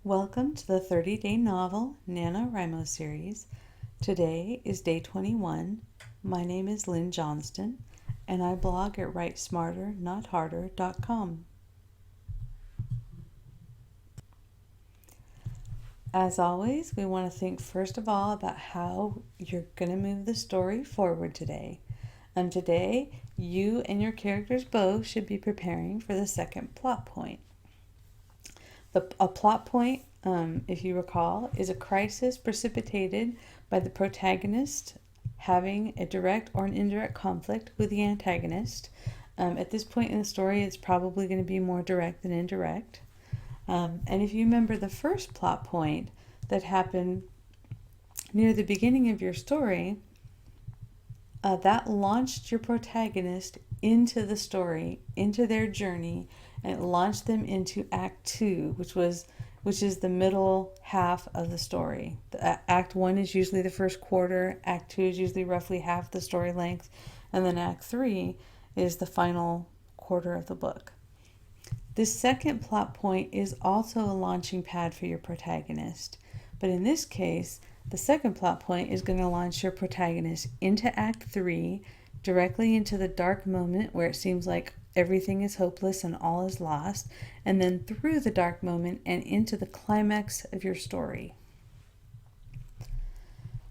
Welcome to the 30-day novel NaNoWriMo series. Today is day 21. My name is Lynn Johnston, and I blog at writesmarternotharder.com. As always, we want to think first of all about how you're going to move the story forward today. Today, you and your characters both should be preparing for the second plot point. A plot point, if you recall, is a crisis precipitated by the protagonist having a direct or an indirect conflict with the antagonist. At this point in the story, it's probably going to be more direct than indirect. And if you remember the first plot point that happened near the beginning of your story, that launched your protagonist into the story, into their journey, and it launched them into Act 2, which is the middle half of the story. Act 1 is usually the first quarter, Act 2 is usually roughly half the story length, and then Act 3 is the final quarter of the book. This second plot point is also a launching pad for your protagonist, but in this case, the second plot point is going to launch your protagonist into Act 3, directly into the dark moment where it seems like everything is hopeless and all is lost, and then through the dark moment and into the climax of your story.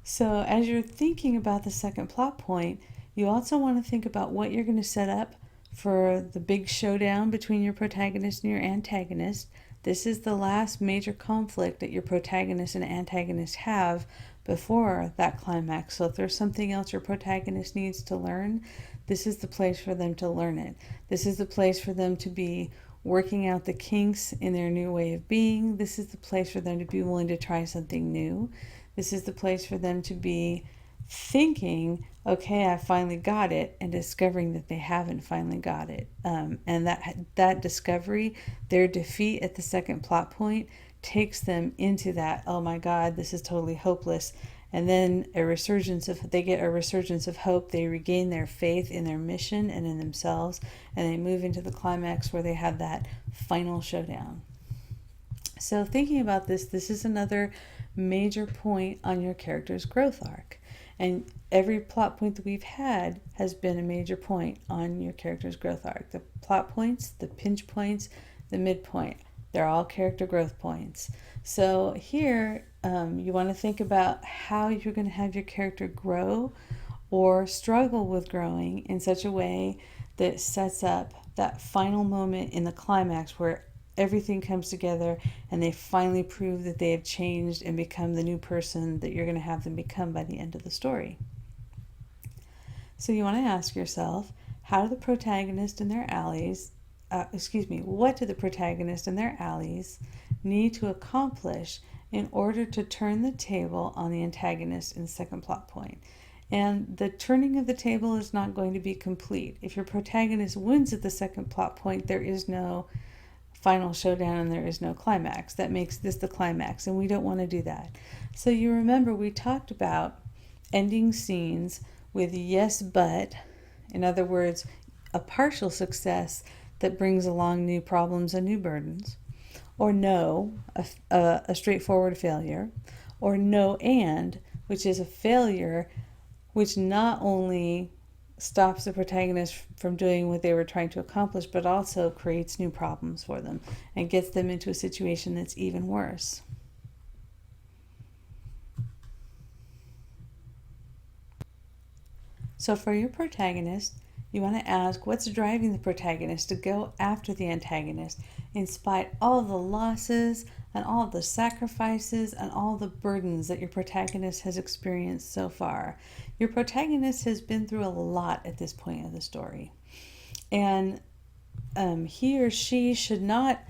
So as you're thinking about the second plot point, you also want to think about what you're going to set up for the big showdown between your protagonist and your antagonist. This is the last major conflict that your protagonist and antagonist have before that climax. So if there's something else your protagonist needs to learn, this is the place for them to learn it. This is the place for them to be working out the kinks in their new way of being. This is the place for them to be willing to try something new. This is the place for them to be thinking, okay, I finally got it, and discovering that they haven't finally got it. And that discovery, their defeat at the second plot point, takes them into that, oh my God, this is totally hopeless. And then they get a resurgence of hope. They regain their faith in their mission and in themselves, and they move into the climax where they have that final showdown. So thinking about this is another major point on your character's growth arc. And every plot point that we've had has been a major point on your character's growth arc. The plot points, the pinch points, the midpoint, they're all character growth points. So here, you want to think about how you're going to have your character grow or struggle with growing in such a way that sets up that final moment in the climax where everything comes together and they finally prove that they have changed and become the new person that you're going to have them become by the end of the story. So you want to ask yourself, what do the protagonist and their allies need to accomplish in order to turn the table on the antagonist in the second plot point? And the turning of the table is not going to be complete. If your protagonist wins at the second plot point, there is no final showdown and there is no climax. That makes this the climax, and we don't want to do that. So you remember we talked about ending scenes with yes but, in other words, a partial success that brings along new problems and new burdens, or no, a straightforward failure, or no and, which is a failure which not only stops the protagonist from doing what they were trying to accomplish, but also creates new problems for them and gets them into a situation that's even worse. So for your protagonist, you want to ask what's driving the protagonist to go after the antagonist in spite of all the losses and all the sacrifices and all the burdens that your protagonist has experienced so far. Your protagonist has been through a lot at this point of the story. And he or she should not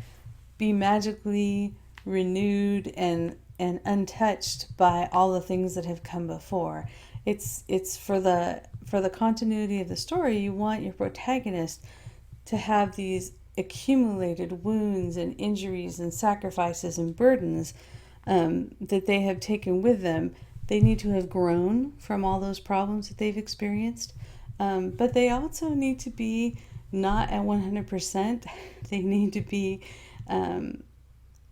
be magically renewed and untouched by all the things that have come before. It's for the continuity of the story, you want your protagonist to have these accumulated wounds and injuries and sacrifices and burdens that they have taken with them. They need to have grown from all those problems that they've experienced, but they also need to be not at 100%. They need to be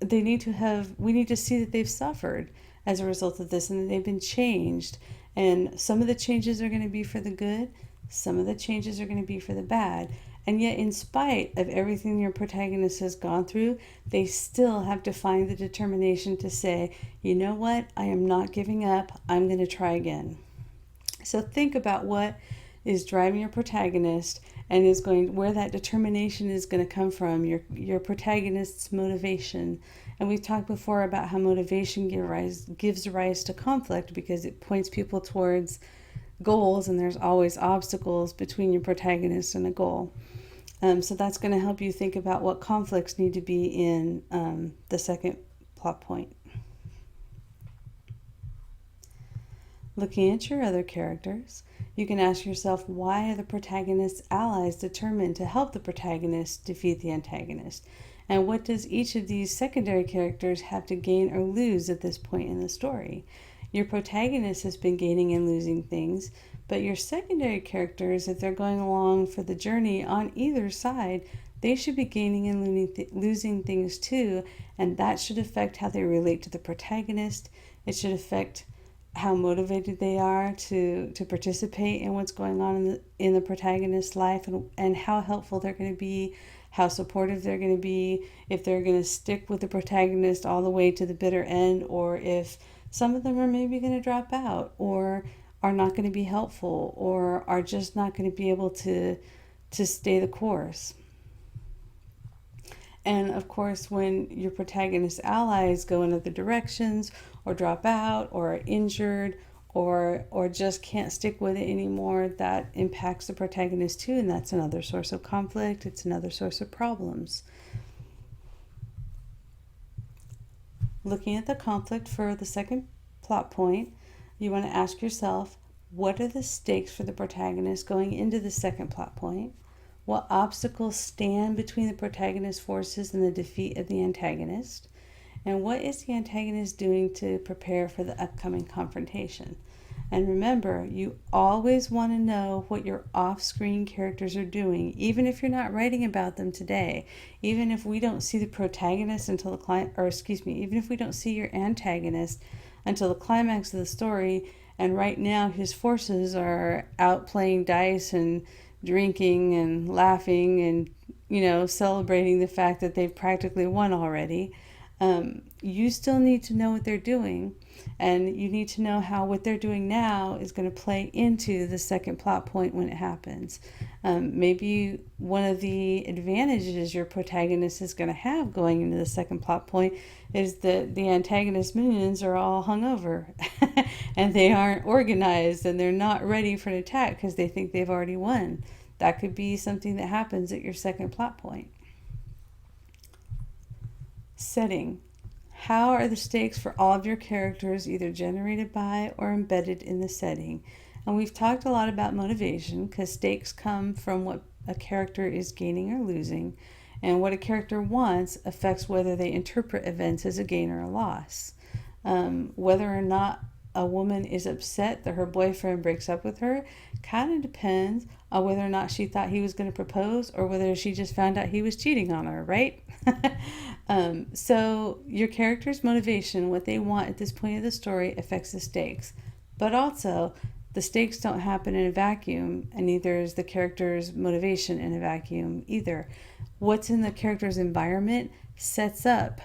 we need to see that they've suffered as a result of this and that they've been changed. And some of the changes are going to be for the good, some of the changes are going to be for the bad. And yet, in spite of everything your protagonist has gone through, they still have to find the determination to say, you know what, I am not giving up, I'm going to try again. So think about what is driving your protagonist and is going where that determination is going to come from, your protagonist's motivation. And we've talked before about how motivation gives rise to conflict because it points people towards goals, and there's always obstacles between your protagonist and a goal. So that's going to help you think about what conflicts need to be in the second plot point. Looking at your other characters, you can ask yourself, why are the protagonist's allies determined to help the protagonist defeat the antagonist? And what does each of these secondary characters have to gain or lose at this point in the story? Your protagonist has been gaining and losing things, but your secondary characters, if they're going along for the journey on either side, they should be gaining and losing things too, and that should affect how they relate to the protagonist. It should affect how motivated they are to participate in what's going on in the protagonist's life, and how helpful they're going to be, how supportive they're going to be, if they're going to stick with the protagonist all the way to the bitter end, or if some of them are maybe going to drop out, or are not going to be helpful, or are just not going to be able to stay the course. And of course, when your protagonist's allies go in other directions, or drop out, or are injured, or just can't stick with it anymore, that impacts the protagonist too, and that's another source of conflict. It's another source of problems. Looking at the conflict for the second plot point, you want to ask yourself, what are the stakes for the protagonist going into the second plot point? What obstacles stand between the protagonist's forces and the defeat of the antagonist? And what is the antagonist doing to prepare for the upcoming confrontation? And remember, you always want to know what your off-screen characters are doing, even if you're not writing about them today. Even if we don't see the protagonist until even if we don't see your antagonist until the climax of the story, and right now his forces are out playing dice and drinking and laughing and, celebrating the fact that they've practically won already. You still need to know what they're doing, and you need to know how what they're doing now is going to play into the second plot point when it happens. Maybe one of the advantages your protagonist is going to have going into the second plot point is that the antagonist minions are all hungover and they aren't organized and they're not ready for an attack because they think they've already won. That could be something that happens at your second plot point. Setting. How are the stakes for all of your characters either generated by or embedded in the setting? And we've talked a lot about motivation because stakes come from what a character is gaining or losing, and what a character wants affects whether they interpret events as a gain or a loss. Whether or not a woman is upset that her boyfriend breaks up with her kind of depends on whether or not she thought he was going to propose or whether she just found out he was cheating on her, right? So your character's motivation, what they want at this point of the story, affects the stakes. But also, the stakes don't happen in a vacuum, and neither is the character's motivation in a vacuum either. What's in the character's environment sets up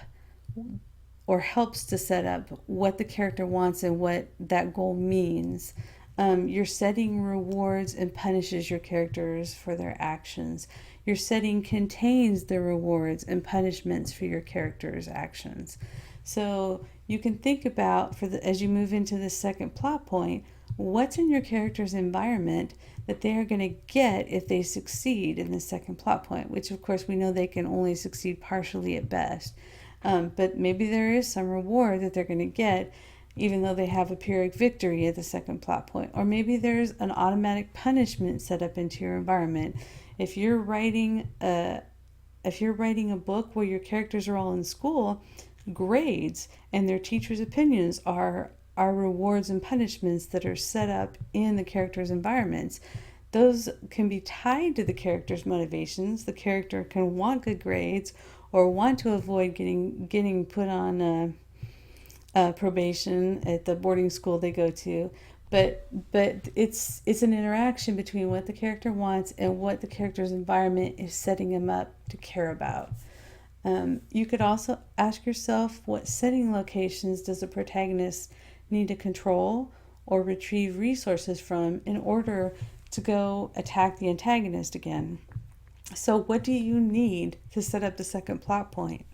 or helps to set up what the character wants and what that goal means. Your setting rewards and punishes your characters for their actions. Your setting contains the rewards and punishments for your characters' actions. So you can think about, as you move into the second plot point, what's in your character's environment that they are going to get if they succeed in the second plot point, which of course we know they can only succeed partially at best. But maybe there is some reward that they're going to get even though they have a Pyrrhic victory at the second plot point. Or maybe there's an automatic punishment set up into your environment. If you're writing a book where your characters are all in school, grades and their teachers' opinions are rewards and punishments that are set up in the characters' environments. Those can be tied to the character's motivations. The character can want good grades, or want to avoid getting put on probation at the boarding school they go to. But it's an interaction between what the character wants and what the character's environment is setting him up to care about. You could also ask yourself, what setting locations does the protagonist need to control or retrieve resources from in order to go attack the antagonist again? So what do you need to set up the second plot point?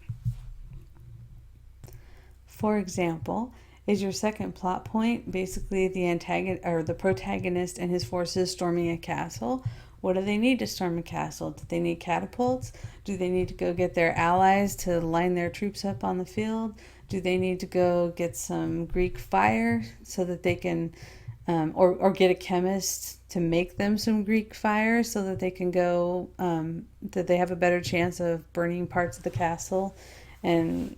For example, is your second plot point basically the antagonist or the protagonist and his forces storming a castle? What do they need to storm a castle? Do they need catapults? Do they need to go get their allies to line their troops up on the field? Do they need to go get some Greek fire so that they can, or get a chemist to make them some Greek fire so that they can go, that they have a better chance of burning parts of the castle and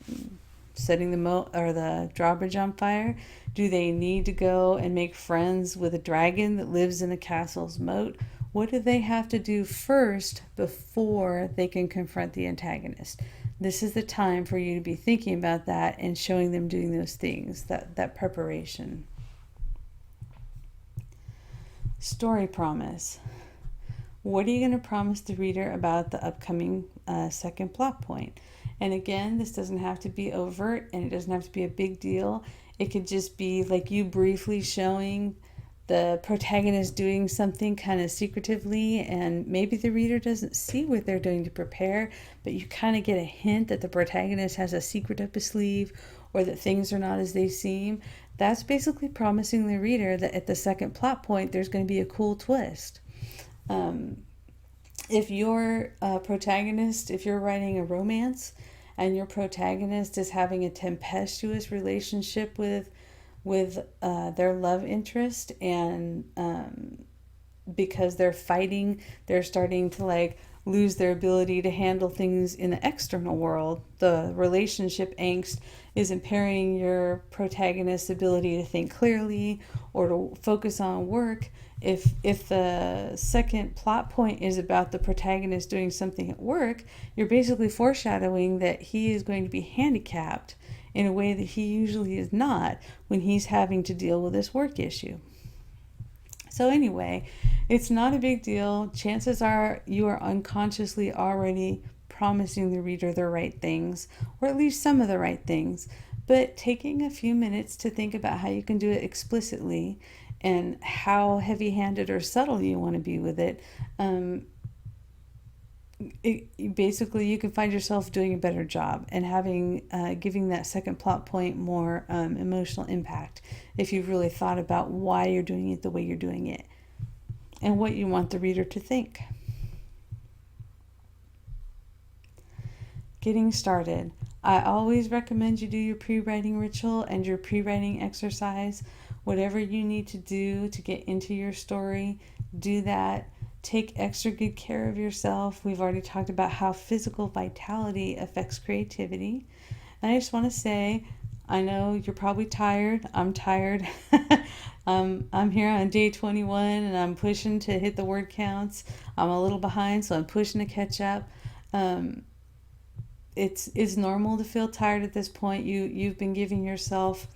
setting the the drawbridge on fire? Do they need to go and make friends with a dragon that lives in the castle's moat? What do they have to do first before they can confront the antagonist? This is the time for you to be thinking about that and showing them doing those things, that preparation. Story promise. What are you going to promise the reader about the upcoming second plot point? And again, this doesn't have to be overt and it doesn't have to be a big deal. It could just be like you briefly showing the protagonist doing something kind of secretively, and maybe the reader doesn't see what they're doing to prepare, but you kind of get a hint that the protagonist has a secret up his sleeve or that things are not as they seem. That's basically promising the reader that at the second plot point there's going to be a cool twist. If your protagonist, if you're writing a romance and your protagonist is having a tempestuous relationship with their love interest, and because they're fighting, they're starting to like lose their ability to handle things in the external world. The relationship angst is impairing your protagonist's ability to think clearly or to focus on work. If the second plot point is about the protagonist doing something at work, you're basically foreshadowing that he is going to be handicapped in a way that he usually is not when he's having to deal with this work issue. So anyway, it's not a big deal. Chances are you are unconsciously already promising the reader the right things, or at least some of the right things. But taking a few minutes to think about how you can do it explicitly and how heavy-handed or subtle you want to be with it, basically you can find yourself doing a better job and giving that second plot point more emotional impact if you've really thought about why you're doing it the way you're doing it and what you want the reader to think. Getting started. I always recommend you do your pre-writing ritual and your pre-writing exercise. Whatever you need to do to get into your story, do that. Take extra good care of yourself. We've already talked about how physical vitality affects creativity. And I just want to say, I know you're probably tired. I'm tired. I'm here on day 21 and I'm pushing to hit the word counts. I'm a little behind, so I'm pushing to catch up. It's normal to feel tired at this point. You've been giving yourself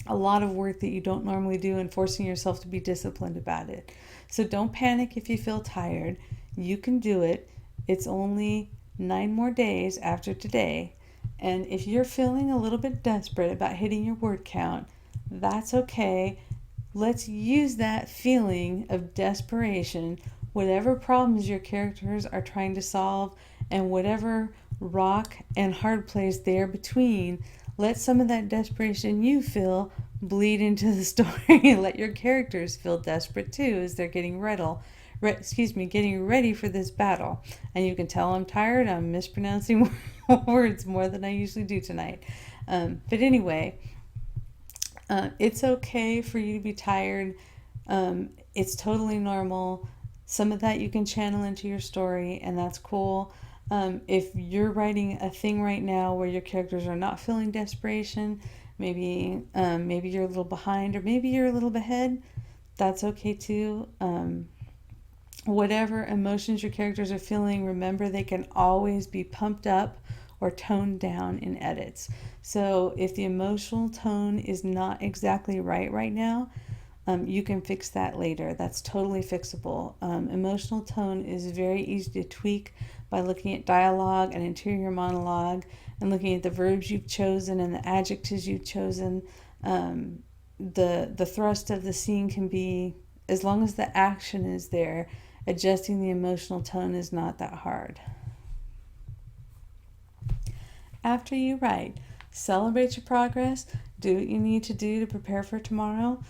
a lot of work that you don't normally do and forcing yourself to be disciplined about it. So don't panic if you feel tired. You can do it. It's only 9 more days after today. And if you're feeling a little bit desperate about hitting your word count, that's okay. Let's use that feeling of desperation, whatever problems your characters are trying to solve and whatever rock and hard place there between, let some of that desperation you feel bleed into the story. Let your characters feel desperate too as they're getting ready for this battle. And you can tell I'm tired. I'm mispronouncing words more than I usually do tonight. But anyway, it's okay for you to be tired. It's totally normal. Some of that you can channel into your story, and that's cool. If you're writing a thing right now where your characters are not feeling desperation, maybe you're a little behind or maybe you're a little ahead, that's okay too. whatever emotions your characters are feeling, remember they can always be pumped up or toned down in edits. So if the emotional tone is not exactly right now, you can fix that later. That's totally fixable. Emotional tone is very easy to tweak by looking at dialogue and interior monologue and looking at the verbs you've chosen and the adjectives you've chosen. The thrust of the scene can be, as long as the action is there, adjusting the emotional tone is not that hard. After you write, celebrate your progress, do what you need to do to prepare for tomorrow.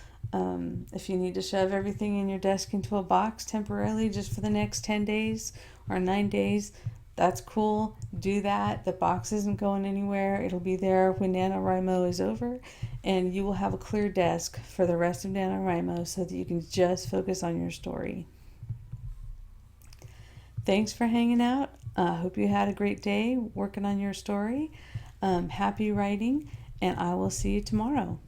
If you need to shove everything in your desk into a box temporarily just for the next 10 days or 9 days, that's cool. Do that. The box isn't going anywhere. It'll be there when NaNoWriMo is over, and you will have a clear desk for the rest of NaNoWriMo so that you can just focus on your story. Thanks for hanging out. I hope you had a great day working on your story. Happy writing, and I will see you tomorrow.